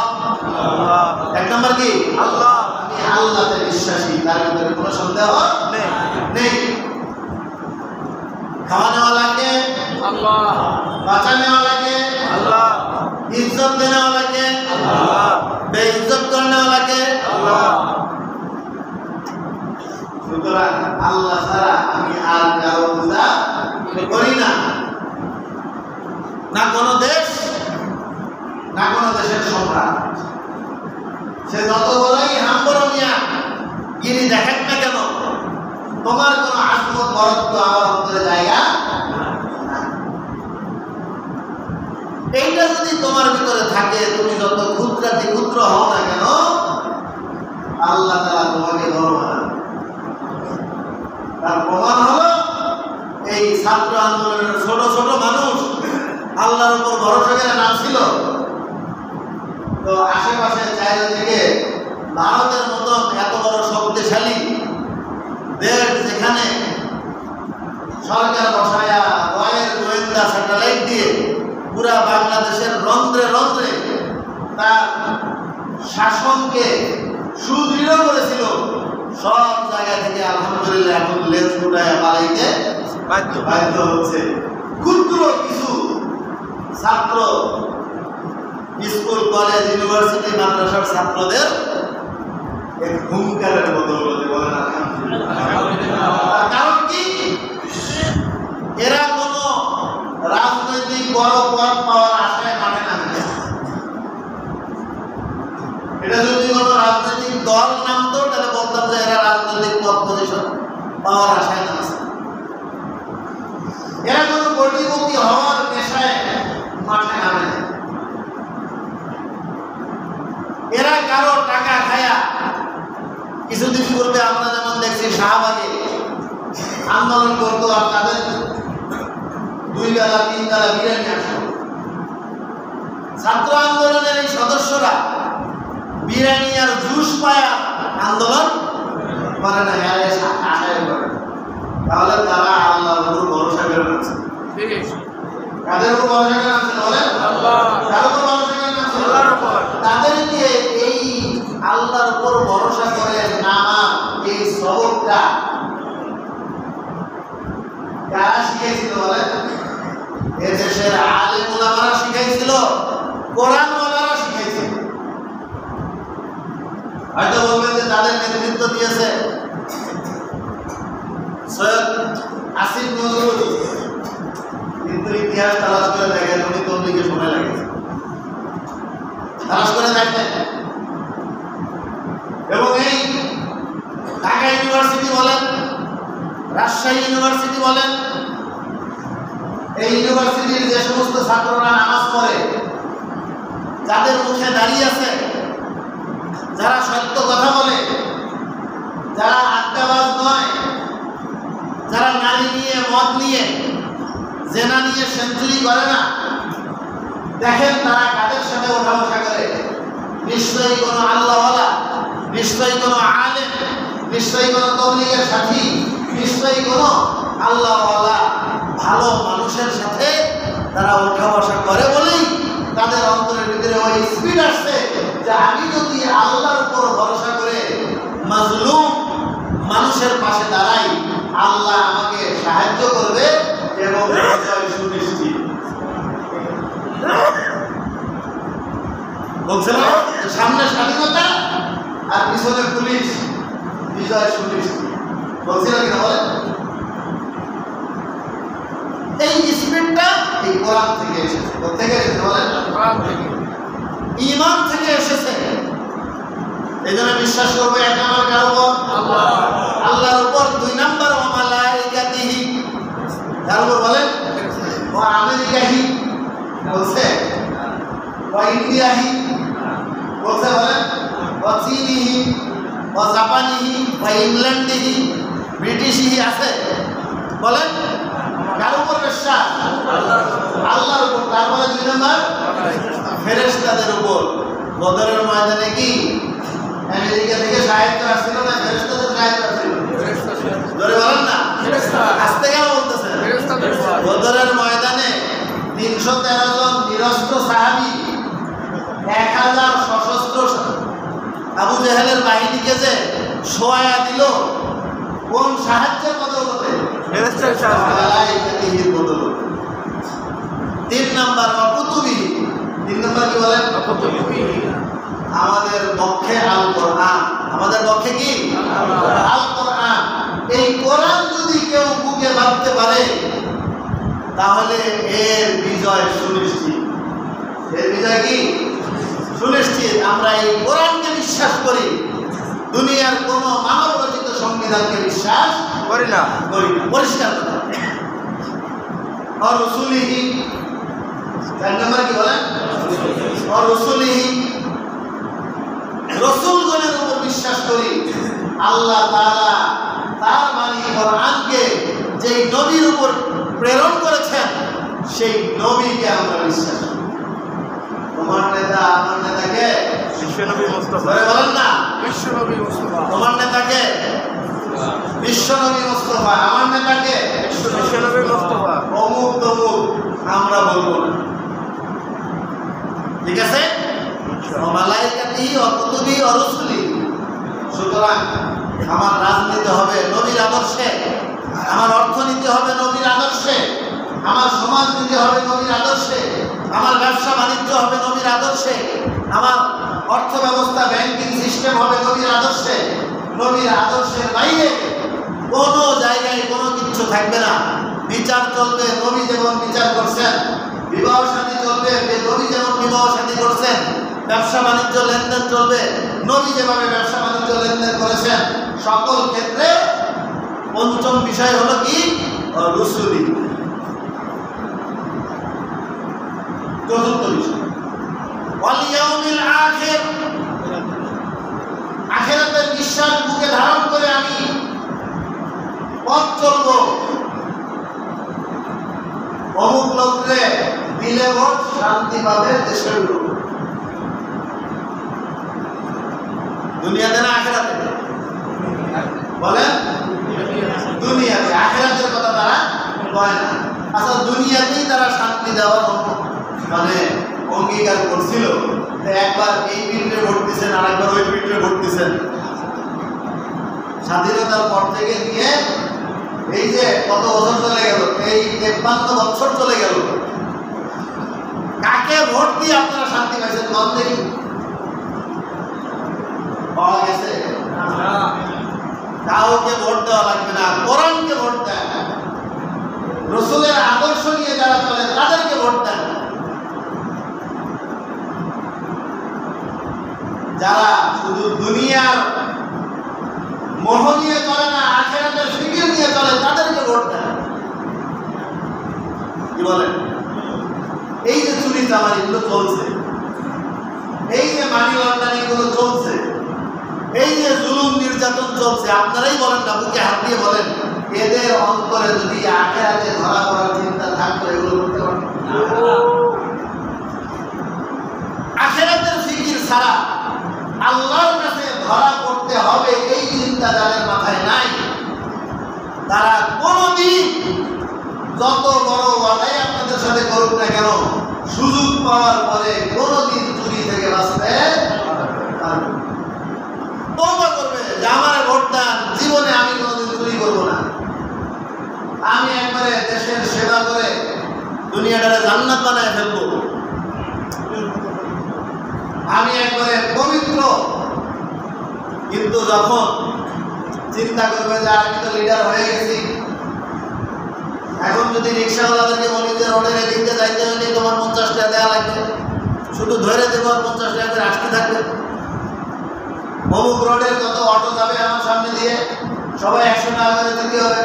1 নাম্বার কি? আল্লাহ। আমি আল্লাহতে বিশ্বাসী, তার ভিতরে কোনো সন্দেহ নেই। খাওয়ানেওয়ালাকে আল্লাহ, বাঁচানেওয়ালাকে আল্লাহ, ইজ্জত দেনেওয়ালাকে আল্লাহ, বেইজ্জত করনেওয়ালাকে আল্লাহ। সুতরাং আল্লাহ ছাড়া আমি আর কারো পূজা করি না। না কোনো দেশ, না কোনো দেশের সম্রাট, সে যত বড়ই হাম্বরমিয়া গিরি দেখেন না কেন, তোমার কোনো আসমত বরত্ব আমার অন্তরে জায়গা না। এইটা যদি তোমার ভিতরে থাকে, তুমি যত ক্ষুদ্রাতি ক্ষুদ্র হও না কেন, আল্লাহ তাআলা তোমাকে বড় বানাবে। তার প্রমাণ হলো এই ছাত্র আন্দোলনের ছোট ছোট মানুষ আল্লাহর উপর ভরসা করে নামছিল, তো আশেপাশে চাইলে থেকে ভারতের মতো এত বড় শক্তিশালী দেশ, যেখানে সরকার বসায়া গোয়েন্দা স্যাটেলাইট দিয়ে পুরা বাংলাদেশের রন্ধ্রে রন্ধ্রে তার শাসনকে সুদৃঢ় করেছিল, সব জায়গা থেকে আলহামদুলিল্লাহ এখন লেজ গুটায় পালাইতে বাধ্য হচ্ছে। ক্ষুদ্র কিছু ছাত্র স্কুল কলেজ ইউনিভার্সিটি মাদ্রাসার ছাত্রদের এক হুঙ্কারের বদৌলতে বলেন আলহামদুলিল্লাহ। কারণ কি, এরা কোনো রাজনৈতিক বড় পদ পাওয়ার আশায় মাঠে নামে। এটা যদি কোনো রাজনৈতিক দল নামতো তাহলে বলতাম যে এরা রাজনৈতিক পদ পজিশন পাওয়ার আশায় নামছে। এরা কোনো কোটিপতি হওয়ার নেশায় মাঠে নামে না। এরা কারো টাকা খায়া, কিছুদিন পূর্বে আমরা যেমন দেখছি শাহবাগে আন্দোলন করতো আর তাদের 2 বেলা 3 বেলা বিরিয়ানি আসতো। ছাত্র আন্দোলনের এই সদস্যরা বিরিয়ানি আর জুস পায়া আন্দোলন করে না, আশায় করে। তাহলে তারা আল্লাহর উপর ভরসা করে রাখছে। কাদের উপর ভরসা করে রাখছে বলেন? কার উপর ভরসা করে রাখছে? আল্লাহর উপর। তাদেরকে এই আল্লাহর উপর ভরসা করে নামা এই সবকটা কারা শিখাইছিল বলেন? এ দেশের আলেম ওলামারা শিখাইছিল, কোরআন ওয়ালারা শিখাইছিল। হয়তো বলবেন যে তাদের নেতৃত্ব দিয়েছে সৈয়দ আসিফ নজরুল, কিন্তু ইতিহাস তালাশ করে দেখেন উনি তবলিগে সময় লাগেছে। তালাশ করে দেখেন। এবং এই ঢাকা ইউনিভার্সিটি বলেন, রাজশাহী ইউনিভার্সিটি বলেন, এই ইউনিভার্সিটির যে সমস্ত ছাত্ররা নামাজ পড়ে, যাদের মুখে দাঁড়িয়ে আছে, যারা সত্য কথা বলে, যারা আড্ডাবাজ নয়, যারা নারী নিয়ে মদ নিয়ে জেনা নিয়ে সেঞ্চুরি করে না, দেখেন তারা কাদের সাথে ওঠা বসা করে। নিশ্চয়ই কোনো আল্লাহওয়ালা, নিশ্চয়ই কোনো আলেম, নিশ্চয়ই কোনো তবলিগের সাথী, নিশ্চয়ই কোনো আল্লাহওয়ালা ভালো মানুষের সাথে তারা ওঠা বসা করে বলেই তাদের অন্তরের ভিতরে ওই স্পিড আসছে যে আমি যদি আল্লাহর উপর ভরসা করে মাজলুম মানুষের পাশে দাঁড়াই, আল্লাহ আমাকে সাহায্য করবে এবং বিজয় সুনিশ্চিত। বলছে না সামনে স্বাধীনতা আর পিছনে পুলিশ, বিজয় সুনিশ্চিত। বলছিল কিনা বলেন? এই স্পিডটা এই কোরআন থেকে এসেছে। কোথেকে এসেছে বলেন? কোরআন থেকে, ঈমান থেকে এসেছে। এই জন্য বিশ্বাস করবো 1 নম্বর কার উপর? আল্লাহর উপর। 2 নম্বর ওয়া মালাইকাতিহি, কার উপর বলেন? ওয়া আমেরিকাহি বলছে, ওয়া ইন্ডিয়াহি বলছে বলেন, ওয়া চীনিহি, ওয়া জাপানিহি, ওয়া ইংল্যান্ডিহি, ব্রিটিশিহি আছে বলেন? কার উপর বিশ্বাস? আল্লাহর উপর। তারপরে 2 নম্বর ফেরেশতাদের উপর। বদরের ময়দানে কি আমেরিকা থেকে সাহায্য আসছিল না? ফেরেশতাদের সাহায্য আসছিল। ধরে বলেন না, আসতে কেন বলতেছেন? বদরের ময়দানে 313 জন নিরস্ত্র সাহাবী 1000 সশস্ত্র আবু জেহেলের বাহিনীকে যে সোয়া দিল, কোন সাহায্যের বদৌলতে? ফেরেশতার সাহায্যের বদৌলতে। 3 নম্বর কুতুবিহি। 3 নম্বর কি বলেন? আমাদের পক্ষে আল কোরআন। আমাদের পক্ষে কি? আল কোরআন। এই কোরআন যদি কেউ বুকে ভাবতে পারে তাহলে এর বিজয় সুনিশ্চিত। এর বিজয় কি? সুনিশ্চিত। আমরা এই কোরআনকে বিশ্বাস করি, দুনিয়ার কোন মানব রচিত সংবিধানকে বিশ্বাস করি না। পরিষ্কার কথা। আর রাসূলিহি, 4 নম্বর কি বলেন? আর রাসূলিহি, রাসূলগণের উপর বিশ্বাস করি। আল্লাহ তাআলা তার বাণী কোরআনকে যেই নবীর উপর প্রেরণ করেছেন সেই নবীকে আমরা বিশ্বাস করি। তোমার নেতা আমার নেতাকে বিশ্বনবী মুস্তাফা বলেন না? বিশ্বনবী মুস্তাফা। তোমার নেতাকে বিশ্বনবী মুস্তাফা, আমার নেতাকে বিশ্বনবী মুস্তাফা। অমুক তমুক আমরা বলবো না। ঠিক আছে? মালাইকাতিহি ওয়া কুতুবিহি ওয়া রুসুলিহি। সুতরাং আমার রাজনীতি হবে নবীর আদর্শে, আমার অর্থনীতি হবে নবীর আদর্শে, আমার সমাজনীতি হবে নবীর আদর্শে, আমার ব্যবসা বাণিজ্য হবে নবীর আদর্শে, আমার অর্থ ব্যবস্থা ব্যাংকিং সিস্টেম হবে নবীর আদর্শে। নবীর আদর্শের বাইরে কোনো জায়গায় কোনো কিছু থাকবে না। বিচার চলবে নবী যেমন বিচার করছেন, বিবাহ শাদী চলবে নবী যেমন বিবাহ শাদী করছেন, ব্যবসা বাণিজ্য লেনদেন চলবে নবী যেভাবে ব্যবসা বাণিজ্য লেনদেন করেছেন। সকল ক্ষেত্রে পঞ্চম বিষয় হলো কি? রসুলি। চতুর্থ বিষয় ওয়াল ইয়াউমিল আখির, আখিরাতের বিশ্বাস বুকে ধারণ করে আমি পথ চলব। অমুক লোকরে দিলে ভোট শান্তি পাবে দেশের লোক। দুনিয়াতে না আখিরাতে? বলেন দুনিয়াতে। আখিরাতের কথা তারা কয় না। আচ্ছা, দুনিয়াতেই তারা শান্তি দেওয়ার মানে অঙ্গীকার করছিল। একবার এই পিঠে ভোট দিচ্ছেন, আর একবার ওই পিঠে ভোট দিচ্ছেন। স্বাধীনতার পর থেকে নিয়ে এই যে কত বছর চলে গেল, এই 53 বছর চলে গেল, কাকে ভোট দিয়ে আপনারা শান্তি পাইছেন? কম দেখি পাওয়া গেছে? কাউকে ভোট দেওয়া লাগবে না, কোরআনকে ভোট দেন। রসুলের আদর্শ নিয়ে যারা চলে তাদেরকে ভোট দেন। যারা শুধু দুনিয়ার মোহ নিয়ে চলে না, আখিরাতের ফিকির নিয়ে চলে, তাদেরকে ভোট দেন। কি বলেন? এই যে চুরি চামারি গুলো চলছে, এই যে মানি লন্ডারিং গুলো চলছে, এই যে জুলুম নির্যাতন চলছে, আপনারাই বলেন না, বুকে হাত দিয়ে বলেন, এদের অন্তরে যদি আখিরাতে ধরা পড়ার চিন্তা থাকতো এগুলো করতে পারত? আখিরাতের ফিকির ছাড়া আল্লাহর কাছে ধরা করতে হবে এই চিন্তা যাদের মাথায় নাই, তারা কোনদিন যত বড় ওয়াদাই আপনাদের সাথে করুক না কেন, সুযোগ পাওয়ার পরে কোনদিন চুরি থেকে বাঁচতে পারবে। তওবা করবে যে আমারে ভোট দেন, জীবনে আমি কোনদিন চুরি করবো না, আমি একবারে দেশের সেবা করে দুনিয়াটারে জান্নাত বানায় ফেলবো, আমি একবারে পবিত্র। কিন্তু যখন চিন্তা করবে যে আমি তো লিডার হয়ে গেছি, এখন যদি রিক্সাওয়ালাদেরকে বলি যে রোডের এদিকে যাইতে হলে তোমার 50 টাকা দেওয়া লাগবে, শুধু ধরে দেবো আর 50 টাকা করে আসতে থাকবে। অমুক রোডের যত অটো যাবে আমার সামনে দিয়ে সবাই 100 টাকা করে দিতে হবে,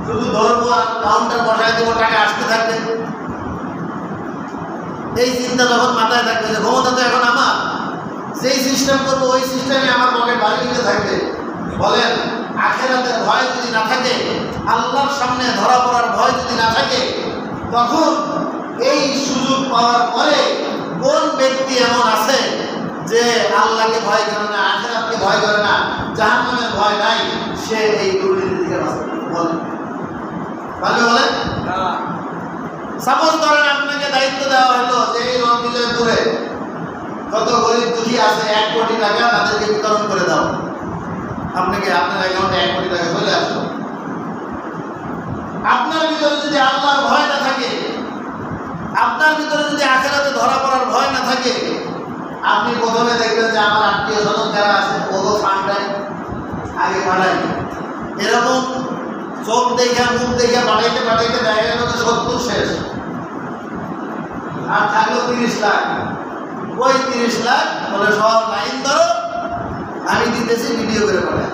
শুধু ধরবো আর কাউন্টার বসায় দেবো, টাকা আসতে থাকবে। এই চিন্তা যখন মাথায় থাকবে যে ক্ষমতা তো এখন আমার, যেই সিস্টেম করবো ওই সিস্টেমে আমার পকেট ভারী নিতে থাকবে। বলেন, আখিরাতের ভয় যদি না থাকে, আল্লাহর সামনে ধরা পড়ার ভয় যদি না থাকে, তখন এই সুযোগ পাওয়ার পরে কোন ব্যক্তি এমন আছে যে আল্লাহকে ভয় করে না, আখিরাতকে ভয় করে না, জাহান্নামের ভয় নাই, সে এই দুর্নীতির দিকে বলেন পারবে? বলেন। সাপোজ করেন আপনাকে দায়িত্ব দেওয়া হলো যে এই রবিজয়পুরে যত গরিব দুঃখী আছে 1 কোটি টাকা তাদেরকে বিতরণ করে দাও। আপনাকে আপনার অ্যাকাউন্টে 1 কোটি টাকা চলে আসলো। আপনার ভিতরে যদি আল্লাহর ভয় না থাকে, আপনার ভিতরে যদি আখিরাতে ধরা পড়ার ভয় না থাকে, আপনি প্রথমে দেখবেন যে আমার আত্মীয় স্বজন যারা আছে ওগো ফান্ডাই আগে পাঠাই, এরকম চোখ দেখা মুখ দেখা পাঠাইতে পাঠাইতে দেখা গেল 70 শেষ, আর থাকলো 30 লাখ। ওই 30 লাখ বলে সব লাইন ধরো, আমি দিতেছি, ভিডিও করে পাঠাই।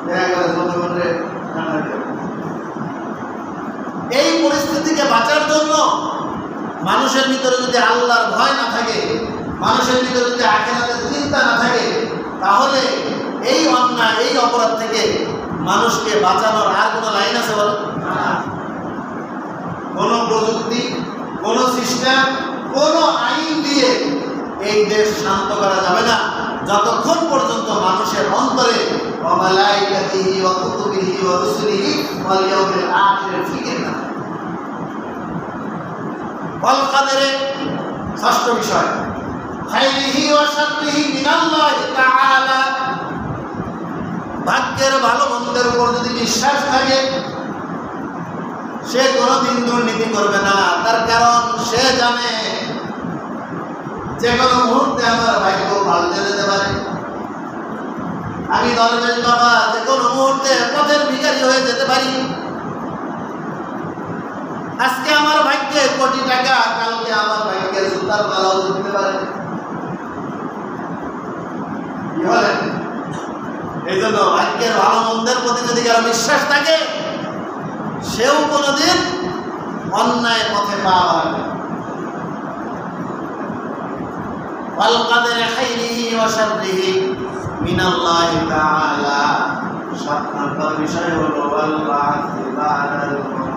দেখা গেল এই পরিস্থিতিকে বাঁচার জন্য মানুষের ভিতরে যদি আল্লাহর ভয় না থাকে, মানুষের ভিতরে যদি আখিরাতের চিন্তা না থাকে, তাহলে এই অন্যায় এই অপরাধ থেকে মানুষকে বাঁচানোর আর কোনো লাইন আছে? বল। কোন প্রযুক্তি, কোন সিস্টেম, কোন আইন দিয়ে এই দেশ শান্ত করা যাবে না যতক্ষণ পর্যন্ত মানুষের অন্তরে ওয়ালাইকাতিহি ওয়া কুতুবিহি ওয়া রুসুলিহি ওয়াল ইয়াউমিল আখিরের ফিকির না। ওয়াল কাদরে 6ষ্ঠ বিষয়, খাইরিহি ওয়া শাররিহি মিনাল্লাহি তাআলা। ভাগ্যের ভালো মন্দের উপর যদি বিশ্বাস থাকে, সে কোনোদিন দুর্নীতি করবে না। তার কারণ সে জানে যে কোনো মুহূর্তে আমার ভাগ্য পাল্টে যেতে পারে। আমি দরবেশ বাবা যে কোনো মুহূর্তে পথের ভিখারি হয়ে যেতে পারি। আজকে আমার ভাগ্যে কোটি টাকা, কালকে আমার ভাগ্যে জুতার মালাও দিতে পারে। কি বলেন? এই জন্য ভাগ্যের ভালো মন্দের প্রতি যদি কারো বিশ্বাস থাকে, সেও কোনোদিন অন্যায় পথে পা বাড়াবে। ওয়াল কাদরি খাইরিহি ওয়া শাররিহি মিনাল্লাহি তাআলা। ৭ নম্বর বিষয় হলো ওয়াল বা'থি বা'দাল মাউত।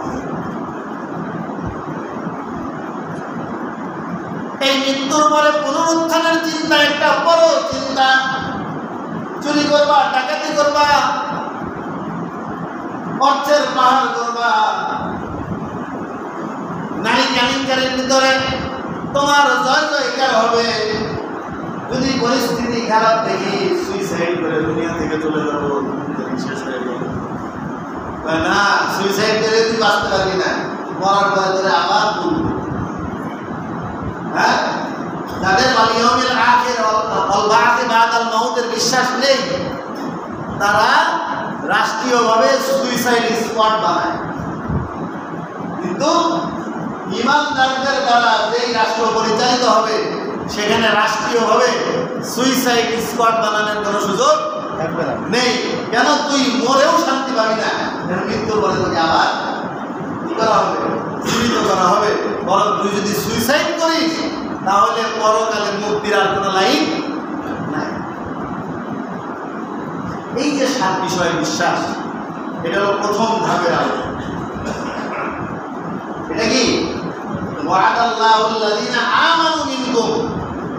এই মৃত্যুর পরে পুনরুত্থানের চিন্তা একটা বড় চিন্তা। চুরি করবা, ডাকাতি করবা, অর্থের পাহাড় করবা, নারী কেলেঙ্কারির ভিতরে তোমার জয় জয়কার হবে। যদি পরিস্থিতি খারাপ দেখি সুইসাইড করে দুনিয়া থেকে চলে যাবো, শেষ হয়ে যাবো না। সুইসাইড করে তুই বাঁচতে পারবি না, মরার ভয় ধরে আবার তুলবি। হ্যাঁ, যাদের ওয়াল আখির ওয়াল বা'থি বা'দাল মাউতের বিশ্বাস নেই, তারা রাষ্ট্রীয়ভাবে সুইসাইড স্পট বানায়। কিন্তু ইমানদারদের দ্বারা যেই রাষ্ট্র পরিচালিত হবে, সেখানে রাষ্ট্রীয়ভাবে সুইসাইড স্পট বানানোর কোনো সুযোগ নেই। কেন? তুই মরেও শান্তি পাবি না, মৃত্যুর পরে তোকে আবার কি করা হবে? জীবিত করা হবে। বরং তুই যদি সুইসাইড করিস, তাহলে পরকালে মুক্তির আর কোনো লাইন নাই। এই যে 7 বিষয়ে বিশ্বাস, এটা হলো প্রথম ধাপের আলোচনা। এটা কি? ওয়া'দাল্লাহুল্লাযীনা আমানু মিনকুম।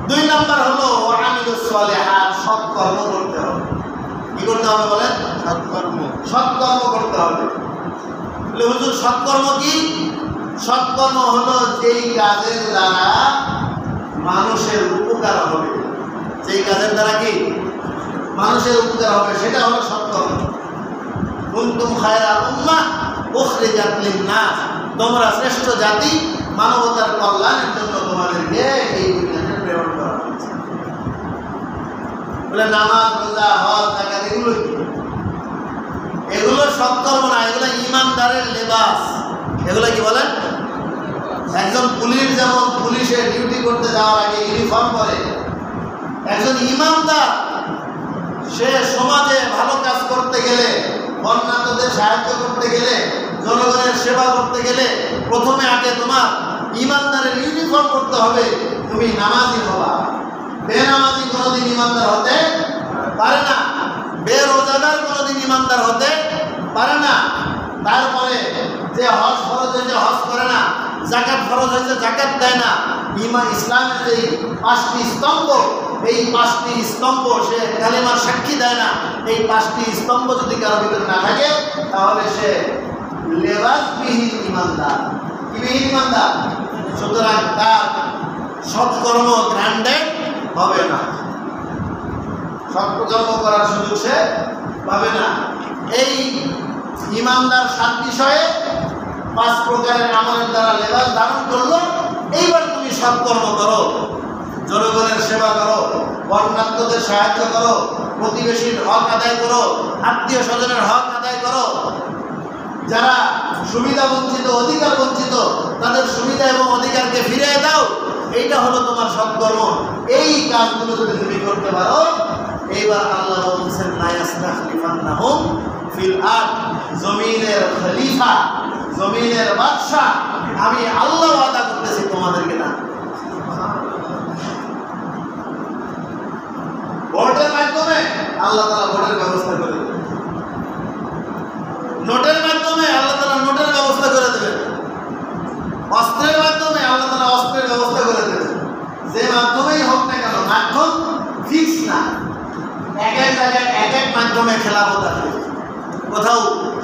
2 নম্বর হলো ওয়া আমিলুস সালিহাত, সৎ কর্ম করতে হবে। কি করতে হবে বলেন? সৎকর্ম করতে হবে। বলে হুজুর সৎকর্ম কি? সৎকর্ম হলো যেই কাজের দ্বারা মানুষের উপকার হবে। যেই কাজের দ্বারা কি মানুষের উপকার হবে, সেটা হলো সৎকর্ম। কুনতুম খায়রা উম্মাহ উখরিজাত লিন-নাস। তোমরা শ্রেষ্ঠ জাতি, মানবতার কল্যাণের জন্য তোমাদেরকে এই দুনিয়াতে প্রেরণ করা হয়েছে। বলে নামাজ, রোজা, হজ, যাকাত এগুলো কি? এগুলো সৎকর্ম না, এগুলো ঈমানদারের লেবাস। এগুলো কি বলেন? একজন পুলিশ যেমন পুলিশে ডিউটি করতে যাওয়ার আগে ইউনিফর্ম পরে, একজন ঈমানদার সে সমাজে ভালো কাজ করতে গেলে, অন্যান্যদের সাহায্য করতে গেলে, জনগণের সেবা করতে গেলে প্রথমে আগে তোমার ঈমানদারের ইউনিফর্ম করতে হবে। তুমি নামাজি হবা। বেনামাজি কোনোদিন ঈমানদার হতে পারে না, বেরোজাদার কোনোদিন ঈমানদার হতে পারে না। তারপরে যে হজ ফরজ হয়েছে হজ করে না, যাকাত ফরজ হয়েছে যাকাত দেয় না। ইসলামের যে 5টি স্তম্ভ, এই 5টি স্তম্ভ সে কালেমার সাক্ষী দেয় না। এই 5টি স্তম্ভ যদি কারো ভিতরে না থাকে, তাহলে সে লেবাসবিহীন ঈমানদার। কি বিহীন ঈমানদার? সুতরাং তার সৎকর্ম গ্রান্ডেড হবে না, সৎকর্ম করার সুযোগ সে পাবে না। এই ঈমানদার 7 বিষয়ে 5 প্রকারের আমলের দ্বারা লেবাস ধারণ করলো। এইবার তুমি সৎকর্ম করো, জনগণের সেবা করো, বন্যার্তদের সাহায্য করো, প্রতিবেশীর হক আদায় করো, আত্মীয় স্বজনের হক আদায় করো। যারা সুবিধা বঞ্চিত, অধিকার বঞ্চিত, তাদের সুবিধা এবং অধিকারকে ফিরিয়ে দাও। এইটা হলো তোমার সৎকর্ম। এই কাজগুলো যদি তুমি করতে পারো, এইবার আল্লাহ বলছেন লা ইয়াস্তাখলিফান্নাহুম ফিল আরদ, জমিনের খলিফা, জমিনের বাদশা আমি আল্লাহ ওয়াদা করতেছি তোমাদেরকে না। ভোটের মাধ্যমে আল্লাহ তাআলা ভোটের ব্যবস্থা করে দেবেন, নোটের মাধ্যমে আল্লাহ তাআলা নোটের ব্যবস্থা করে দেবেন, অস্ত্রের মাধ্যমে আল্লাহ তাআলা অস্ত্রের ব্যবস্থা করে দেবেন। যে মাধ্যমেই হোক না কেন, মাধ্যম ফিক্স না। এক এক জায়গায় এক এক মাধ্যমে খেলাফত আসবে। কোথাও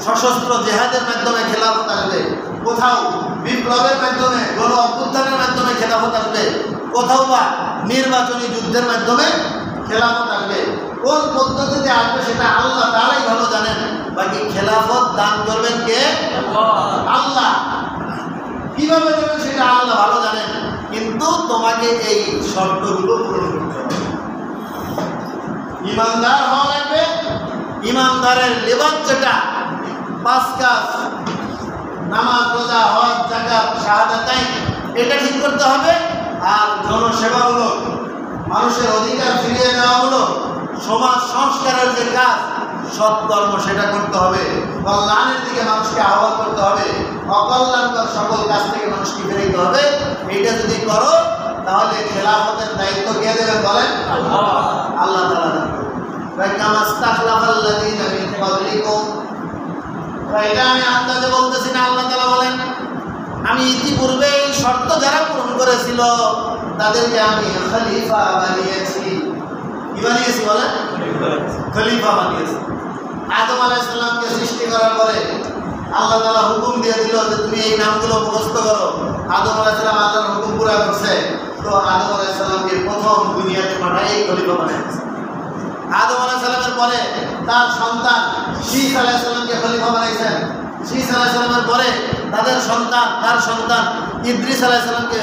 সশস্ত্র জেহাদের মাধ্যমে খেলাফত আসবে, কোথাও বিপ্লবের মাধ্যমে, গণ অভ্যুত্থানের মাধ্যমে খেলাফত আসবে, কোথাও বা নির্বাচনী যুদ্ধের মাধ্যমে খেলাফত আসবে, কোন পদ্ধতিতে আসবে সেটা আল্লাহ তাআলাই ভালো জানেন। বাকি খেলাফত দান করবেন কে? আল্লাহ। কিভাবে দেবেন সেটা আল্লাহ ভালো জানেন, কিন্তু তোমাকে এই শর্তগুলো পূরণ করতে হবে। ইমানদার হওয়া লাগবে। ইমানদারের লেবাস যেটা 5 কাজ, নামাজ, রোজা, হজ, যাকাত, শাহাদাতাইন, এটা ঠিক করতে হবে। আর জনসেবা হলো, মানুষের অধিকার ফিরিয়ে দেওয়া হলো, সমাজ সংস্কারের যে কাজ, সৎকর্ম সেটা করতে হবে। কল্যাণের দিকে মানুষকে আহ্বান করতে হবে, অকল্যাণকর সকল কাজ থেকে মানুষকে ফিরাইতে হবে। এইটা যদি করো তাহলে খেলাফতের দায়িত্ব কে দেবেন বলেন? আল্লাহ তাআলা দেবেন। কামাস্তাখলাফাল্লাযীনা মিন ক্বাবলিকুম, এটা আমি আন্দাজে বলতেছি না, আল্লাহ তাআলা বলেন আমি ইতিপূর্বে এই শর্ত যারা পূরণ করেছিল তাদেরকে আমি খলিফা বানিয়েছি। কি বানিয়েছি বলেন? খলিফা বানিয়েছি। আদম আলাইহিস সালামকে সৃষ্টি করার পরে আল্লাহ তাআলা হুকুম দিয়ে দিল যে তুমি এই নামগুলো মুখস্থ করো। আদম আলাইহিস সালাম আল্লাহর হুকুম পুরা করছে, তো আদম আলাইহিস সালামকে প্রথম দুনিয়াতে পাঠায় এই খলিফা বানিয়েছে। আদম আলাইহিস সালামের পরে তার সন্তান শীস আলাইহিস সালামকে খলিফা বানাইছেন। শীস আলাইহিস সালামের পরে তার সন্তান ইদ্রিস আলাইহিস সালামকে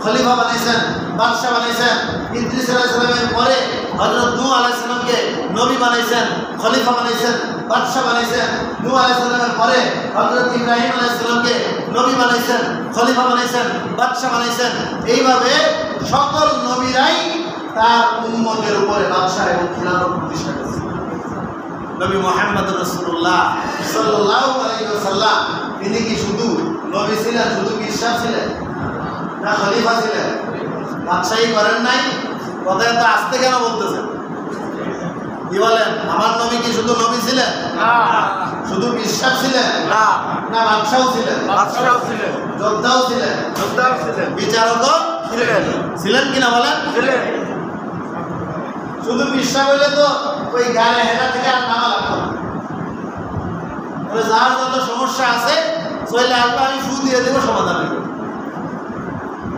খলিফা বানাইছেন, বাদশা বানাইছেন। ইদ্রিস আলাইহিস সালামের পরে হযরত নূহ আলাইহিস সালামকে নবী বানাইছেন, খলিফা বানাইছেন, বাদশা বানাইছেন। নূহ আলাইহিস সালামের পরে হযরত ইব্রাহিম আলাইহিস সালামকে নবী বানাইছেন, খলিফা বানাইছেন, বাদশা বানাইছেন। এইভাবে সকল নবীরাই তার উম্মতের উপরে বাদশা এবং খিলাফত প্রতিষ্ঠা করেছেন। নবী মুহাম্মদ রাসূলুল্লাহ সাল্লাল্লাহু আলাইহি ওয়াসাল্লাম তিনি কি শুধু নবী ছিলেন, শুধু বিশ্বাস ছিলেন না খলিফা ছিলেন? বাদশাহী করেন নাই? কথা এত আস্তে কেন বলতেছেন? কি বলেন? আমার নবী কি শুধু নবী ছিলেন? না। শুধু বিশ্বাস ছিলেন? না। না বাদশাও ছিলেন? বাদশাও ছিলেন, যোদ্ধাও ছিলেন, যোদ্ধাও ছিলেন, বিচারকও ছিলেন, ছিলেন কিনা বলেন? ছিলেন। শুধু বিশ্বাস হইলে তো ওই গায়ে হেরা থেকে আর নামা লাগতো না। যার যত সমস্যা আছে চলে আসবে, আমি ফু দিয়ে দেবো, সমাধান হইব।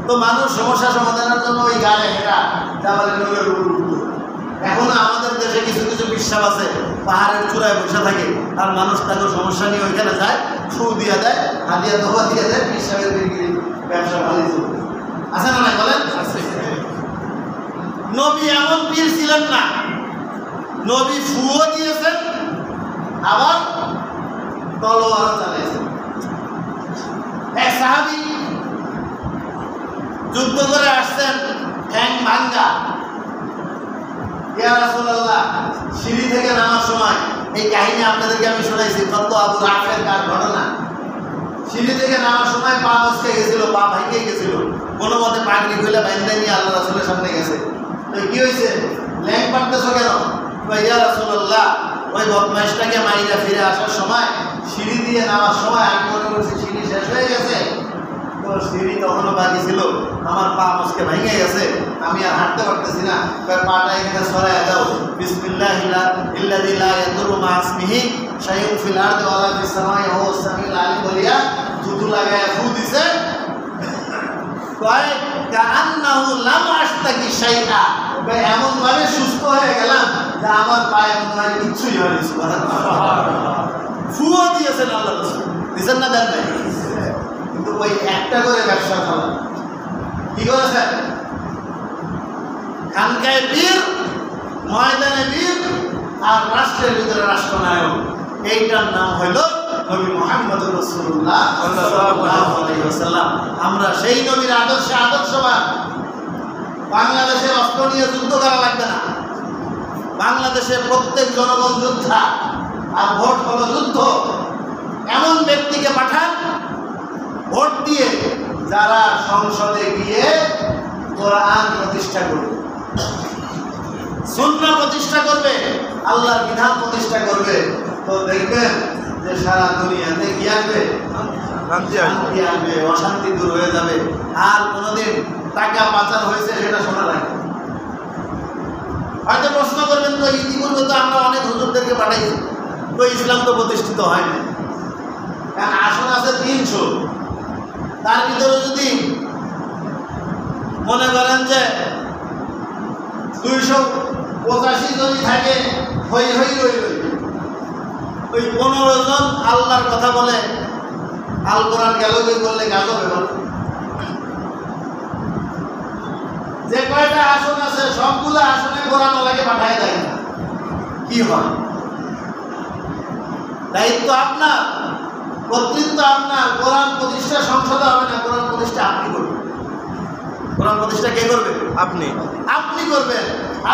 তো মানুষ সমস্যা সমাধানের জন্য ওই গায়ে হেরা জামালের নূরের উপর উঠতো। এখনো আমাদের দেশে কিছু কিছু বিশ্বাস আছে, পাহাড়ের চূড়ায় বসে থাকে, আর মানুষ তাকে সমস্যা নিয়ে ওইখানে যায়, ফু দিয়ে দেয়, হাদিয়া দোয়া দিয়ে দেয়, বিশ্বাসের বিক্রি ব্যবসা ভালোই চলবে। আছে না নাই বলেন? নবী এমন পীর ছিলেন না, নবী ফুও দিয়েছেন আবার তলোয়ারও চালিয়েছেন। এক সাহাবী যুদ্ধ করে আসছেন, ঠ্যাং ভাঙ্গা। ইয়া রাসূলুল্লাহ, সিঁড়ি থেকে নামার সময়, এই কাহিনী আপনাদেরকে আমি শোনাইছি, কত আবু রাফের কার ঘটনা। সিঁড়ি থেকে নামার সময় পা মচকে গেছিল, পা ভাঙে গেছিল, কোনো মতে পাগড়ি খুলে বাইন্দা নিয়ে আল্লাহ রাসূলের সামনে গেছে। তো কি হয়েছে? ল্যাং পারতেছো কেন? ইয়া রাসূলুল্লাহ, ওই বদমাইশটাকে মাইরা ফিরে আসার সময় সিঁড়ি দিয়ে নামার সময় আমি মনে করছি সিঁড়ি শেষ হয়ে গেছে, তো সিঁড়ি তখনও বাকি ছিল, আমার পা মচকে ভেঙে গেছে, আমি আর হাঁটতে পারতেছি না, পাটা এখানে সরাইয়া দাও। বিসমিল্লাহিল্লাযী লা ইয়াদুররু মা ইসমিহি শাইউন ফিল আরদি ওয়া লা ফিস সামাই ওয়া হুয়াস সামিউল আলিম বলিয়া থুতু লাগায়া ফু দিছে। কয় কান্নাহু লাম আশতাকি শাইআ, এমন ভাবে সুস্থ হয়ে গেলাম যে আমার পায়ে মনে হয় কিচ্ছুই হয়নি। ফুও দিয়েছেন আল্লাহ রাসূল, দিয়েছেন না? দেন নাই? কিন্তু ওই একটা করে ব্যবসা চালান। কি করেছেন? খানকায় বীর, ময়দানে বীর, আর রাষ্ট্রের ভিতরে রাষ্ট্রনায়ক। এইটার নাম হইল নবী মুহাম্মদ রাসূলুল্লাহ সাল্লাল্লাহু আলাইহি ওয়াসাল্লাম। আমরা সেই নবীর আদর্শে আদর্শবান। বাংলাদেশের অস্ত্র নিয়ে যুদ্ধ করা লাগবে না। বাংলাদেশে প্রত্যেক জনগণ যোদ্ধা, আর ভোট হলো যুদ্ধ। এমন ব্যক্তিকে পাঠান ভোট দিয়ে, যারা সংসদে গিয়ে কোরআন প্রতিষ্ঠা করবে, সুন্নাহ প্রতিষ্ঠা করবে, আল্লাহর বিধান প্রতিষ্ঠা করবে, তো দেখবেন যে সারা দুনিয়াতে কি আসবে? শান্তি আসবে, অশান্তি দূর হয়ে যাবে। আর কোনোদিন টাকা পাচার হয়েছে সেটা শোনা লাগবে। হয়তো প্রশ্ন করবেন, তো ইতিপূর্বে তো আমরা অনেক হুজুরদেরকে পাঠাইছি, তো ইসলাম তো প্রতিষ্ঠিত হয়নি। কারণ আসন আছে 300, তার ভিতরে যদি মনে করেন যে 200 85 জনই থাকে হই হই রই রই। ওই 15 জন আল্লাহর কথা বলে, আল কোরআন গেল বই বললে কাজ হবে না। যে কয়টা আসন আছে সবগুলো আসনে কোরআন ওলাকে পাঠায় দেয় না, কি হয়? দায়িত্ব আপনার, কর্তৃত্ব আপনার। কোরআন প্রতিষ্ঠা সংসদে হবে না, কোরআন প্রতিষ্ঠা আপনি করবেন। কোরআন প্রতিষ্ঠা কে করবে? আপনি। আপনি করবেন।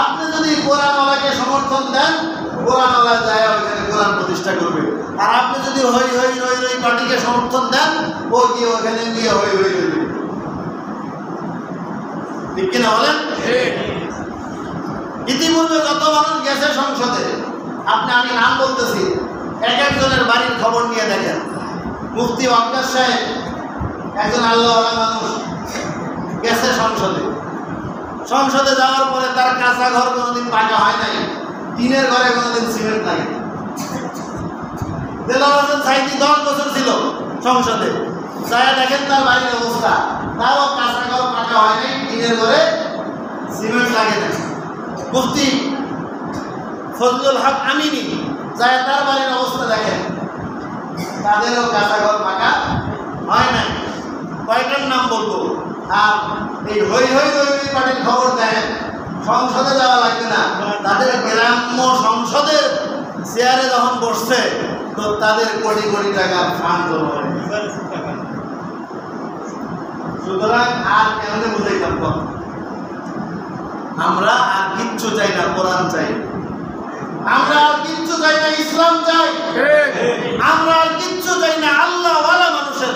আপনি যদি কোরআনওয়ালাকে সমর্থন দেন, কোরআনওয়ালা যায় ওইখানে কোরআন প্রতিষ্ঠা করবে। আর আপনি যদি হই হই রই রই পার্টিকে সমর্থন দেন, ও গিয়ে ওখানে গিয়ে হই হই রই রই। ঠিক কিনা বলেন? ইতিপূর্বে যত মানুষ গেছে সংসদে, আমি নাম বলতেছি, এক একজনের বাড়ির খবর নিয়ে দেখেন। মুফতি ওয়াক্কাস সাহেব একজন আল্লাহওয়ালা মানুষ, গেছে সংসদে। সংসদে যাওয়ার পরে তার কাঁচা ঘর কোনোদিন পাকা হয় নাই, টিনের ঘরে কোনোদিন সিমেন্ট লাগে। দেলোয়ার হোসেন সাইদি 10 বছর ছিল সংসদে, যায় দেখেন তার বাড়ির অবস্থা, তাও কাঁচা ঘর পাকা হয় নাই, টিনের ঘরে সিমেন্ট লাগে না। মুফতি ফজলুল হক আমিনী যায় তার বাড়ির অবস্থা দেখেন, তাদেরও কাঁচা ঘর পাকা হয় নাই। কয়টার নাম বলবো? আর এই হই হই রই রই পার্টির খবর দেন, সংসদে যাওয়া লাগবে না, তাদের গ্রাম্য সংসদের চেয়ারে যখন বসছে তো তাদের কোটি কোটি টাকা ফান্ড জমা হয়। সুতরাং আর কেমনে বুঝাইতাম কম, আমরা আর কিচ্ছু চাই না, কোরআন চাই। আমরা আর কিচ্ছু চাই না, ইসলাম চাই। আমরা আর কিচ্ছু চাই না, আল্লাহওয়ালা মানুষের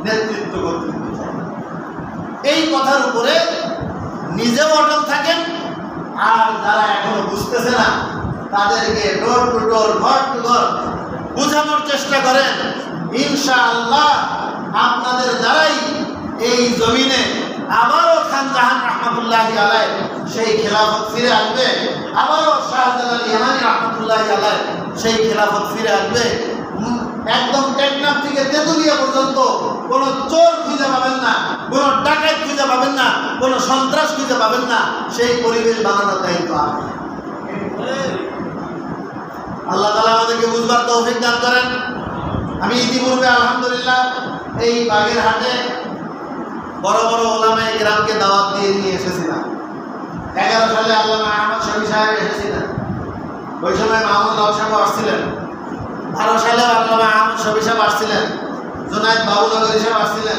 নেতৃত্ব করতে চাই। এই কথার উপরে নিজেও অটল থাকেন, আর যারা এখনো বুঝতেছে না তাদেরকে ডোর টু ডোর, ঘর টু ঘর বোঝানোর চেষ্টা করেন। ইনশাআল্লাহ আপনাদের দ্বারাই এই জমিনে আবারও খান জাহান রহমতুল্লাহি আলাইহি সেই খেলাফত ফিরে আসবে, আবারও শাহজালাল ইয়ামানি রহমতুল্লাহি আলাইহি সেই খেলাফত ফিরে আসবে। একদম টেকনাফ থেকে তেতুলিয়া পর্যন্ত কোনো চোর খুঁজে পাবেন না, কোনো ডাকাত খুঁজে পাবেন না, কোনো সন্ত্রাস খুঁজে পাবেন না। সেই পরিবেশ বানানোর দায়িত্ব আল্লাহ তাআলা আমাদেরকে বুঝবার তৌফিক দান করেন। আমি ইতিপূর্বে আলহামদুলিল্লাহ এই বাগেরহাটে বড় বড় ওলামায়ে কেরামকে দাওয়াত দিয়ে নিয়ে এসেছিলাম। 11 সালে আল্লামা আহমদ শফি সাহেব এসেছিলেন, ওই সময় মাহমুদ হক সাহেব আসছিলেন। 12 সালে আল্লামা আহমদ শফি সাহেব আসছিলেন, জুনায়েদ বাবুনগরী সাহেব আসছিলেন,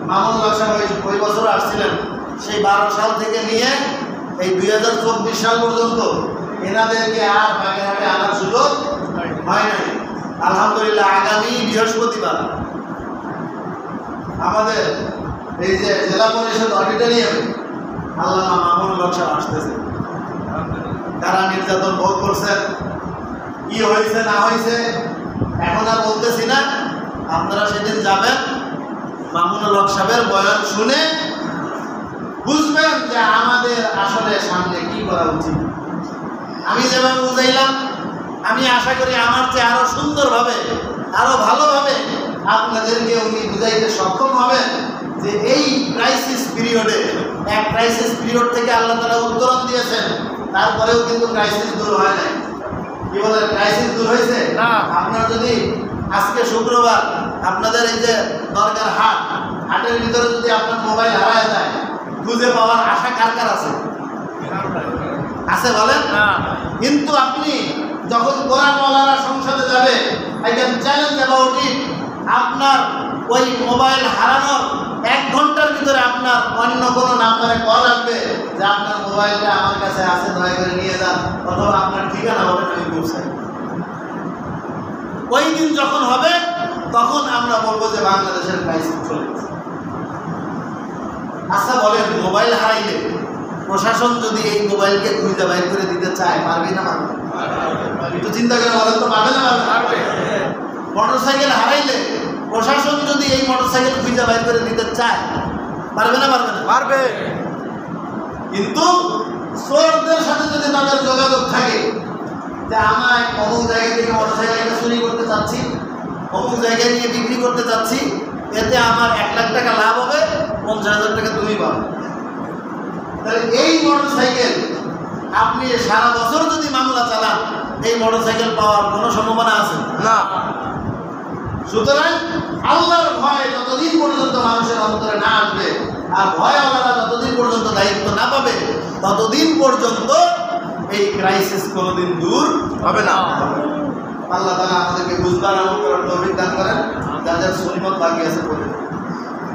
মাহমুদ হক সাহেব ওই বছর আসছিলেন। সেই 12 সাল থেকে নিয়ে এই 2024 সাল পর্যন্ত এনাদেরকে আর বাগেরহাটে আনার সুযোগ হয় নাই। আলহামদুলিল্লাহ আগামী বৃহস্পতিবার আমাদের এই যে জেলা পরিষদ অডিটোরিয়ামে আল্লামা মামুনুল হক সাহেব আসতেছে। তারা নির্যাতন ভোগ করছেন, কি হয়েছে না হয়েছে এখন আর বলতেছি না। আপনারা সেদিন যাবেন, মামুনুল হক সাহেবের বয়ান শুনে বুঝবেন যে আমাদের আসলে সামনে কি করা উচিত। আমি যেভাবে বুঝাইলাম, আমি আশা করি আমার চেয়ে আরো সুন্দরভাবে, আরো ভালোভাবে আপনাদেরকে উনি বুঝাইতে সক্ষম হবেন যে এই ক্রাইসিস পিরিয়ডে, এক ক্রাইসিস পিরিয়ড থেকে আল্লাহ তাআলা উত্তরণ দিয়েছেন, তারপরেও কিন্তু ক্রাইসিস দূর হয় নাই। কি বলেন, ক্রাইসিস দূর হয়েছে না? আপনার যদি আজকে শুক্রবার আপনাদের এই যে দরকার হাটের ভিতরে যদি আপনার মোবাইল হারায় যায়, খুঁজে পাওয়ার আশা কার কার আছে? আছে বলেন না। কিন্তু আপনি যখন কোরআনওয়ালারা সংসদে যাবে, I can challenge about it, আপনার ওই মোবাইল হারানোর 1 ঘন্টার ভিতরে আপনার অন্য কোনো নাম্বারে কল আসবে যে আপনার মোবাইলটা আমার কাছে আছে, দয়া করে নিয়ে যান, অথবা আপনার ঠিকানা হবে আমি পৌঁছাই। ওই দিন যখন হবে তখন আমরা বলবো যে বাংলাদেশের ক্রাইসিস চলে গেছে। আচ্ছা বলেন, মোবাইল হারাইলে প্রশাসন যদি এই মোবাইলকে খুঁজে বাইর করে দিতে চায়, পারবে না পারবে? একটু চিন্তা করে বলেন তো, পারবে না পারবে? মোটরসাইকেল হারাইলে প্রশাসন যদি এই মোটরসাইকেল খুঁজে বাইর করে দিতে চায়, পারবে না পারবে না? পারবে। কিন্তু চোরদের সাথে যদি তাদের যোগাযোগ থাকে যে আমার অমুক জায়গা থেকে মোটরসাইকেলটা চুরি করতে চাচ্ছি, অমুক জায়গায় নিয়ে বিক্রি করতে চাচ্ছি, এতে আমার 1 লাখ টাকা লাভ হবে, 50,000 টাকা তুমি পাবে, তাহলে এই মোটরসাইকেল আপনি সারা বছর যদি মামলা চালান এই মোটরসাইকেল পাওয়ার কোনো সম্ভাবনা আছে না। সুতরাং আল্লাহর ভয় যতদিন পর্যন্ত মানুষের অন্তরে না আসবে আর ভয় আল্লাহরা যতদিন পর্যন্ত দায়িত্ব না পাবে ততদিন পর্যন্ত এই ক্রাইসিস কোনোদিন দূর হবে না। আল্লাহ তাআলা আমাদেরকে বুঝবার আমল করার তৌফিক দান করেন। যাদের সুন্নাত বাকি আছে বলে